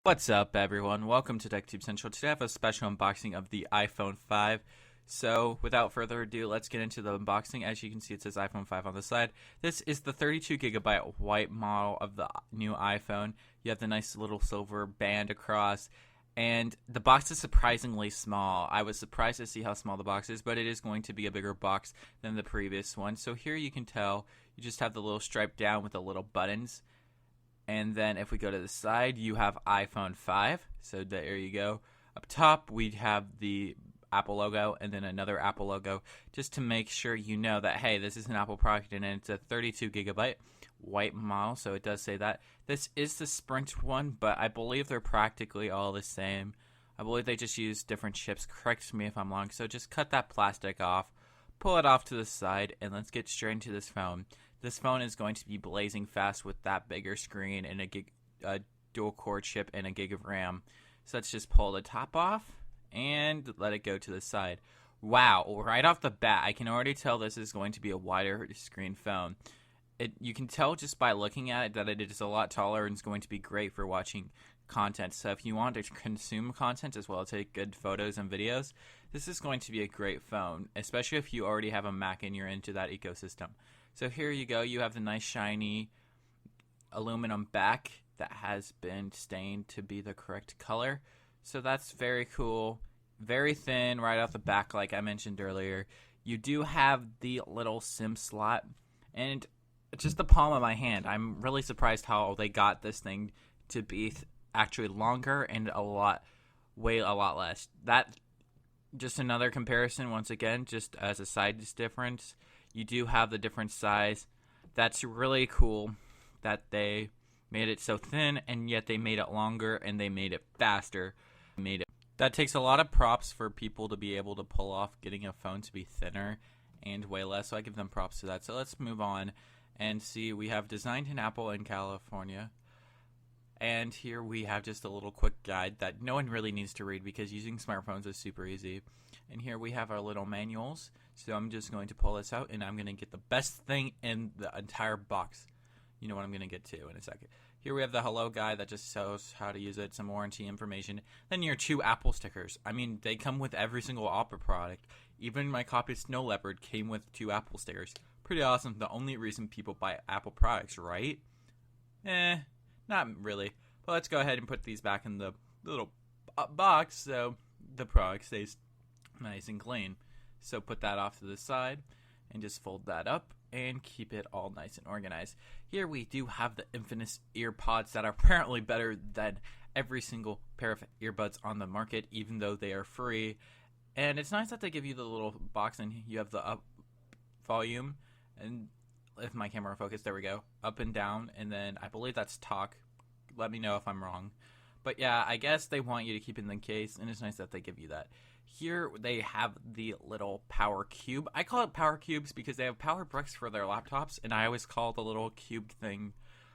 What's up, everyone? Welcome to TechTubeCentral. Today I have a special unboxing of the iPhone 5. So, without further ado, let's get into the unboxing. As you can see, it says iPhone 5 on the side. This is the 32GB white model of the new iPhone. You have the nice little silver band across, and the box is surprisingly small. I was surprised to see how small the box is, but it is going to be a bigger box than the previous one. So here you can tell, you just have the little stripe down with the little buttons. And then if we go to the side, you have iPhone 5. So there you go. Up top, we have the Apple logo and then another Apple logo just to make sure you know that, hey, this is an Apple product and it's a 32GB white model. So it does say that. This is the Sprint one, but I believe they're practically all the same. I believe they just use different chips. Correct me if I'm wrong. So just cut that plastic off, pull it off to the side, and let's get straight into this phone. This phone is going to be blazing fast with that bigger screen and a dual-core chip and a gig of RAM. So let's just pull the top off and let it go to the side. Wow, right off the bat, I can already tell this is going to be a wider screen phone. You can tell just by looking at it that it is a lot taller and is going to be great for watching content. So if you want to consume content as well as take good photos and videos, this is going to be a great phone, especially if you already have a Mac and you're into that ecosystem. So here you go. You have the nice shiny aluminum back that has been stained to be the correct color. So that's very cool. Very thin right off the back like I mentioned earlier. You do have the little SIM slot and just the palm of my hand. I'm really surprised how they got this thing to be actually longer and weigh a lot less. That just another comparison once again, just as a size difference. You do have the different size. That's really cool that they made it so thin and yet they made it longer and they made it faster. That takes a lot of props for people to be able to pull off getting a phone to be thinner and weigh less. So I give them props to that. So let's move on and see. We have designed in Apple in California. And here we have just a little quick guide that no one really needs to read because using smartphones is super easy. And here we have our little manuals. So I'm just going to pull this out and I'm going to get the best thing in the entire box. You know what I'm going to get to in a second. Here we have the hello guide that just shows how to use it, some warranty information. Then your 2 Apple stickers. I mean, they come with every single Apple product. Even my copy of Snow Leopard came with 2 Apple stickers. Pretty awesome. The only reason people buy Apple products, right? Not really. But let's go ahead and put these back in the little box so the product stays nice and clean. So put that off to the side and just fold that up and keep it all nice and organized. Here we do have the infamous earpods that are apparently better than every single pair of earbuds on the market, even though they are free. And it's nice that they give you the little box and you have the up volume, and if my camera focus, there we go, up and down, and then I believe that's talk. Let me know if I'm wrong. But yeah, I guess they want you to keep it in the case, and it's nice that they give you that. Here they have the little power cube. I call it power cubes because they have power bricks for their laptops, and I always call the little cube thing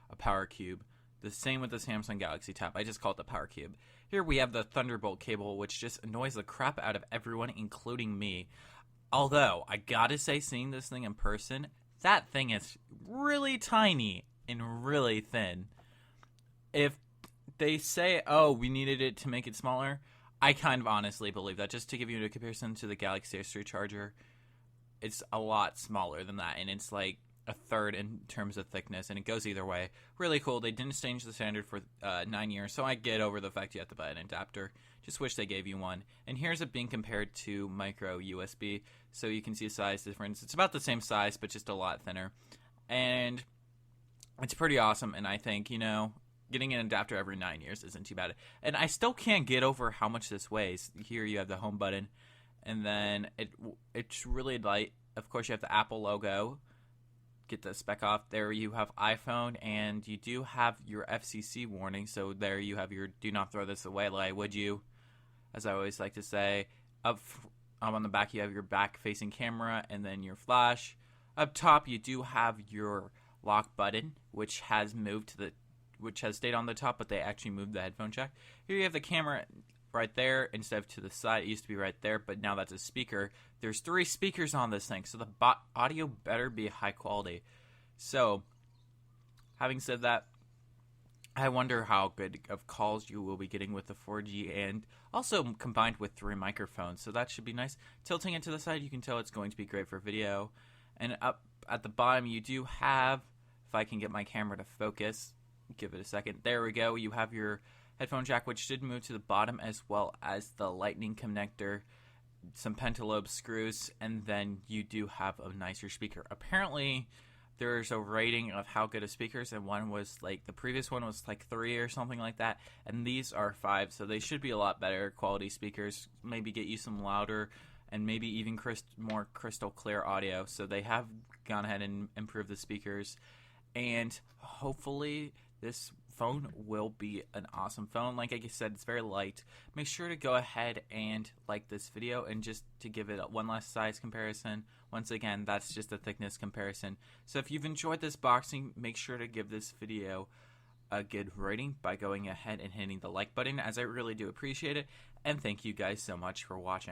a power cube. The same with the Samsung Galaxy Tab. I just call it the power cube. Here we have the Thunderbolt cable, which just annoys the crap out of everyone, including me. Although, I gotta say, seeing this thing in person, that thing is really tiny and really thin. If they say, oh, we needed it to make it smaller, I kind of honestly believe that. Just to give you a comparison to the Galaxy S3 charger, it's a lot smaller than that, and it's like a third in terms of thickness, and it goes either way. Really cool. They didn't change the standard for 9 years, so I get over the fact you have to buy an adapter. Just wish they gave you one. And here's it being compared to micro USB, so you can see a size difference. It's about the same size, but just a lot thinner. And it's pretty awesome, and I think, getting an adapter every 9 years isn't too bad. And I still can't get over how much this weighs. Here you have the home button, and then it's really light. Of course, you have the Apple logo. Get the spec off. There you have iPhone, and you do have your FCC warning. So there you have your do not throw this away, like, would you? As I always like to say. Up on the back, you have your back-facing camera, and then your flash. Up top, you do have your lock button, which has stayed on the top, but they actually moved the headphone jack. Here you have the camera right there instead of to the side. It used to be right there, but now that's a speaker. There's 3 speakers on this thing, so the audio better be high quality. So, having said that, I wonder how good of calls you will be getting with the 4G and also combined with 3 microphones. So that should be nice. Tilting it to the side, you can tell it's going to be great for video. And up at the bottom, you do have, if I can get my camera to focus, give it a second. There we go. You have your headphone jack, which should move to the bottom, as well as the lightning connector, some pentalobe screws, and then you do have a nicer speaker. Apparently, there's a rating of how good a speakers, and one was like, the previous one was like 3 or something like that, and these are 5, so they should be a lot better quality speakers, maybe get you some louder and maybe even more crystal clear audio. So they have gone ahead and improved the speakers, and hopefully this phone will be an awesome phone. Like I said, it's very light. Make sure to go ahead and like this video, and just to give it one last size comparison, once again, that's just a thickness comparison. So if you've enjoyed this boxing, make sure to give this video a good rating by going ahead and hitting the like button, as I really do appreciate it. And thank you guys so much for watching.